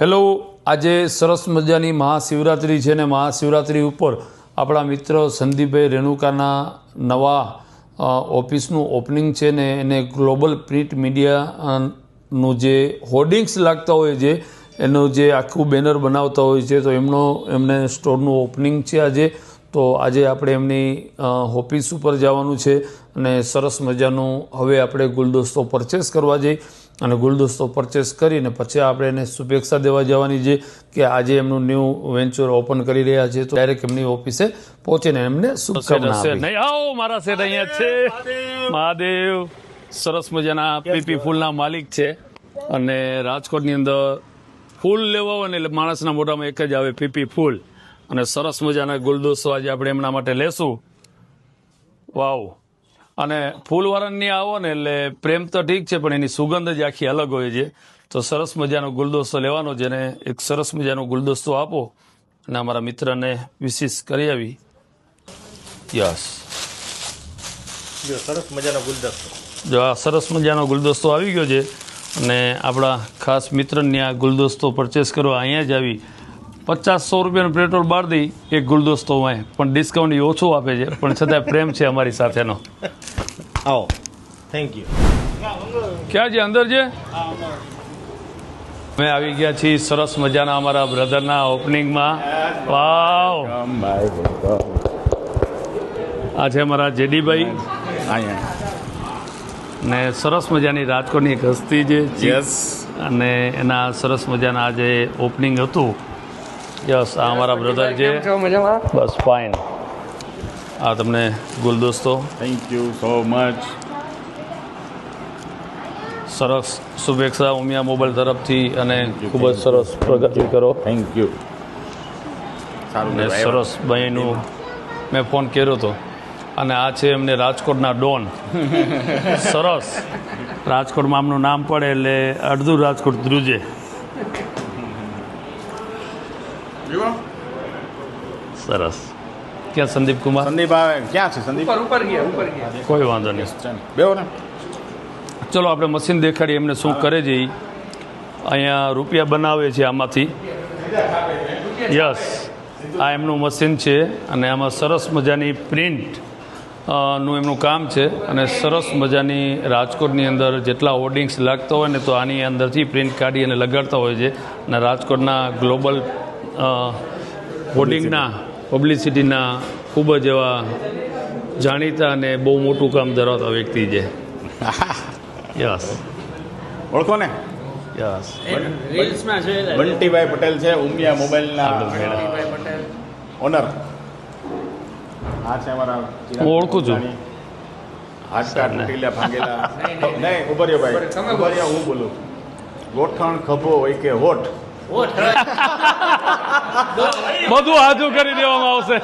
Hello, આજે સરસ મજાની મહાશિવરાત્રિ છે ને મહાશિવરાત્રિ ઉપર આપણા મિત્ર સંદીપભાઈ રેણુકાના નવા ઓફિસનું ઓપનિંગ છે ને એને ગ્લોબલ પ્રિન્ટ મીડિયાનું જે હોર્ડિંગ્સ લાગતા હોય છે એનું જે આખું બેનર બનાવતા હોય છે તો એમને સ્ટોરનું ઓપનિંગ છે આજે. તો આજે આપણે એમની ઓફિસ ઉપર જવાનું છે અને સરસ મજાનું હવે આપણે ગુલદસ્તો પરચેસ કરવા જઈ અને ગુલદસ્તો પરચેસ કરીને પછી આપણે એને શુભેચ્છા દેવા જવાની છે કે આજે એમનું ન્યૂ વેન્ચર ઓપન કરી રહ્યા છે. તો ડાયરેક્ટ એમની ઓફિસે પહોંચીને એમને શુભકામના આપી. આવો મારા સેટ અહીંયા છે. મહાદેવ સરસ મજાના પીપી ફૂલના માલિક છે અને રાજકોટની અંદર ફૂલ લેવા હોય ને એટલે માણસના મોઢામાં એક જ આવે પીપી ફૂલ. અને સરસ મજાના ગુલદસ્તો આજે આપણે એમના માટે લેશું. વાવ. અને ફૂલવાળાની આવો ને એટલે પ્રેમ તો ઠીક છે પણ એની સુગંધ જ આખી અલગ હોય છે. તો સરસ મજાનો ગુલદસ્તો લેવાનો છે ને એક સરસ મજાનો ગુલદસ્તો આપો અને અમારા મિત્રને વિશેષ કરી આવી. યસ, સરસ મજાનો ગુલદસ્તો. જો આ સરસ મજાનો ગુલદસ્તો આવી ગયો છે અને આપણા ખાસ મિત્રની આ ગુલદસ્તો પરચેસ કરવા અહીંયા જ આવી 50-100 રૂપિયાનું પેટ્રોલ બાર દઈ એક ગુલદસ્તો હોય પણ ડિસ્કાઉન્ટ ઓછું આપે છે પણ છતાં પ્રેમ છે અમારી સાથેનો. આવો, થેન્ક યુ. ક્યાં છે? અંદર છે. અમે આવી ગયા છીએ સરસ મજાના અમારા બ્રધરના ઓપનિંગમાં. વાવ. આ છે અમારા જેડીભાઈ ને સરસ મજાની રાજકોટની એક હસ્તી છે અને એના સરસ મજાના આજે ઓપનિંગ હતું. યસ, આ અમારા બ્રધર છે. બસ ફાઇન. આ તમને ગુલદસ્તો. Thank you so much. સરસ શુભેચ્છા ઉમિયા મોબાઈલ તરફથી અને ખૂબ જ સરસ પ્રગતિ કરો. Thank you. અને સરસ ભાઈનું મેં ફોન કર્યો હતો અને આ છે એમને રાજકોટના ડોન. સરસ. રાજકોટમાં આમનું નામ પડે એટલે અડધું રાજકોટ ધ્રુજે. સરસ. ક્યાં સંદીપ કુમાર? સંદીપ આવે ક્યાં છે? સંદીપ ઉપર ગયા. કોઈ વાંધો નહીં. બેહો ને. ચલો આપણે મશીન દેખાડીએ એમને શું કરે છે. અહીંયા રૂપિયા બનાવે છે આમાંથી. યસ, આ એમનું મશીન છે અને આમાં સરસ મજાની પ્રિન્ટ નું એમનું કામ છે અને સરસ મજાની રાજકોટની અંદર જેટલા હોર્ડિંગ્સ લાગતા હોય ને તો આની અંદરથી પ્રિન્ટ કાઢી અને લગાડતા હોય છે અને રાજકોટના ગ્લોબલ હોર્ડિંગના પબ્લિસિટીના ખૂબ જ એવા જાણીતા અને બહુ મોટું કામ ધરાવતા વ્યક્તિ છે. યસ, ઓળખો ને? યસ. બંટીભાઈ પટેલ છે ઉમિયા મોબાઈલના ઓનર. આ છે અમારા હું ઓળખું છું. હાડકા તૂટેલા ભાંગેલા નહીં. ઉભર્યો ભાઈ, ઉભર્યો. હું બોલું ગોઠણ ખભો હોય કે હોઠ બધું હાજુ કરી દેવામાં આવશે.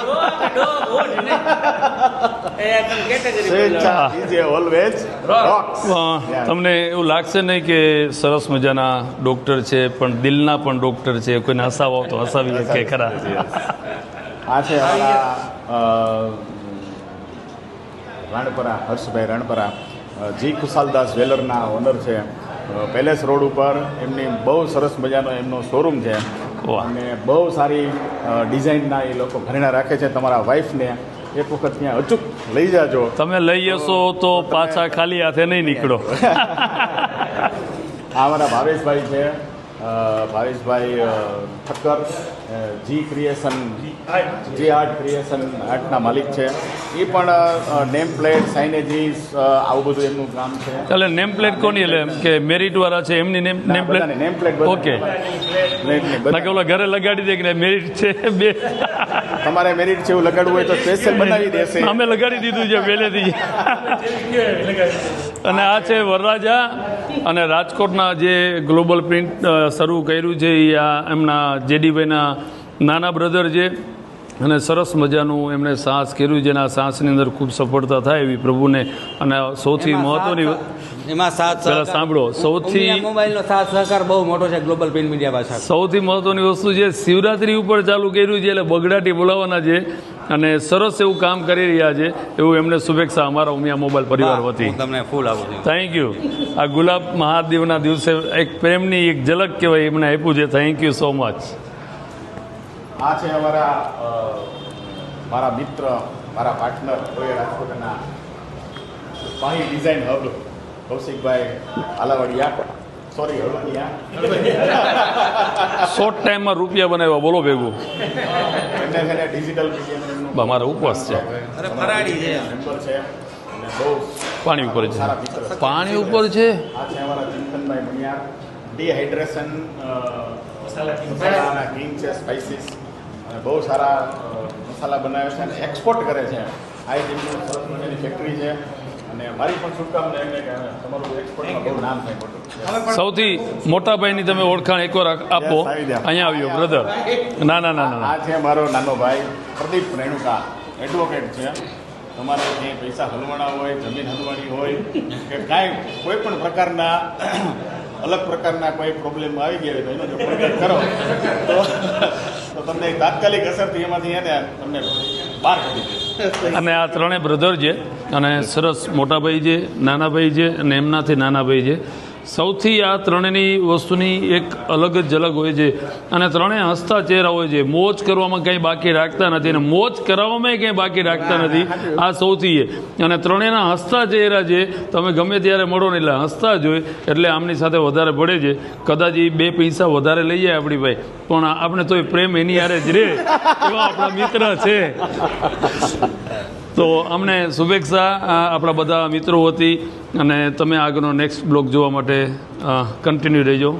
તમને એવું લાગશે નહીં કે સરસ મજાના ડોક્ટર છે પણ દિલના પણ ડોક્ટર છે. કોઈને હસાવો તો હસાવી કે ખરા. આ છે રાણપરા, હર્ષભાઈ રાણપરા, જી ખુશાલદાસ જ્વેલરના ઓનર છે. પેલેસ રોડ ઉપર એમની બહુ સરસ મજાનો એમનો શોરૂમ છે અને બહુ સારી ડિઝાઇનના એ લોકો ઘરેણા રાખે છે. તમારા વાઈફને એક વખત ત્યાં અચૂક લઈ જાજો. તમે લઈ જશો તો પાછા ખાલી હાથે નહીં નીકળો. આ અમારા ભાવેશભાઈ છે. ભાવેશભાઈ ઠક્કર, જી ક્રિએશન, જી આર્ટ ક્રિએશન આર્ટના માલિક છે. એ પણ નેમ પ્લેટ, સાઇનેજીસ આવું બધું એમનું કામ છે. એટલે નેમ પ્લેટ કોની? એટલે એમ કે મેરિટ વાળા છે એમની name plate. Name plate okay. બાકી ઓલા ઘરે લગાડી દે કે મેરિટ છે બે. તમારે મેરિટ છે એવું લગાડવું હોય તો સ્પેશિયલ બનાવી દેશે. અમે લગાડી દીધું છે પહેલેથી. અને આ છે વરરાજા અને રાજકોટના જે ગ્લોબલ પ્રિન્ટ શરૂ કર્યું છે એ આ એમના જેડીભાઈના નાના બ્રધર છે અને સરસ મજાનું એમણે સાહસ કર્યું, જેના સાહસની અંદર ખૂબ સફળતા થાય એવી પ્રભુને. અને સૌથી મહત્વની એમાં સાથ પહેલાં સાંભળો, સૌથી મોબાઈલનો સાથ સહકાર બહુ મોટો છે ગ્લોબલ પ્રિન્ટ મીડિયા પાછળ. સૌથી મહત્વની વસ્તુ છે શિવરાત્રી ઉપર ચાલુ કર્યું છે, એટલે બગડાટી બોલાવવાના છે અને સરસ એવું કામ કરી રહ્યા છે એવું એમને શુભેચ્છા અમારા ઉમિયા મોબાઈલ પરિવાર વતી. હું તમને ફૂલ આપું છું. Thank you. આ ગુલાબ મહાદેવના દિવસે એક પ્રેમની એક ઝલક કહેવાય એમને આપ્યું છે. Thank you so much. આ છે મારા મિત્ર, મારા પાર્ટનર કોઈ રાજકોટના પાહી design hub Kaushikbhai Alavadiya, sorry Halvadiya. Short ટાઈમમાં રૂપિયા બનાવ્યા, બોલો ભેગું. એમને છે ને ડિજિટલ મીડિયાનું મારા ઉપવાસ છે. અરે ફરાળી છે. મેમ્બર છે અને બહુ પાણી ઉપર છે, સારા મિત્ર છે. પાણી ઉપર છે. આ છે અમારા ચિંતનભાઈ મણિયાર, ડિહાઇડ્રેશન મસાલાના કિંગ છે, સ્પાઇસીસ, અને બહુ સારા મસાલા બનાવે છે અને એક્સપોર્ટ કરે છે. આ એક એમનું સરસ મજાની ફેક્ટરી છે અને મારી પણ શુભકામના એમને કે તમારું એક્સપોર્ટમાં બહુ નામ થાય મોટું. સૌથી મોટા ભાઈની તમે ઓળખાણ એકવાર આપો. અહીંયા આવ્યો બ્રધર. ના ના ના ના આ છે મારો નાનો ભાઈ પ્રદીપ રેણુકા, એડવોકેટ છે. તમારે ક્યાંય પૈસા હલવાના હોય, જમીન હલવાની હોય કે કાંઈ કોઈ પણ પ્રકારના અલગ પ્રકારના કોઈ પ્રોબ્લેમ આવી ગયા હોય તો એનો જો કોન્ટેક્ટ કરો તો તમને તાત્કાલિક અસરથી એમાંથી એને તમને બહાર કાઢી દે. અને આ ત્રણેય બ્રધર છે અને સરસ મોટા ભાઈ છે, નાના ભાઈ છે અને એમનાથી નાના ભાઈ છે. સૌથી આ ત્રણેયની વસ્તુની એક અલગ જ ઝલક હોય છે અને ત્રણેય હસતા ચહેરા હોય છે. મોજ કરવામાં કંઈ બાકી રાખતા નથી અને મોજ કરાવવામાં કંઈ બાકી રાખતા નથી. આ સૌથી અને ત્રણેયના હસતા ચહેરા છે. તમે ગમે ત્યારે મળો ને એટલે હસતા જ હોય, એટલે આમની સાથે વધારે પડે છે. કદાચ એ 2 પૈસા વધારે લઈ જાય આપણી ભાઈ, પણ આપણે તોય પ્રેમ એની હારે જ રે એવા આપણા મિત્ર છે. તો અમને શુભેચ્છા આપણા બધા મિત્રો વતી, અને તમે આગળનો નેક્સ્ટ બ્લોગ જોવા માટે કન્ટિન્યુ રહેજો.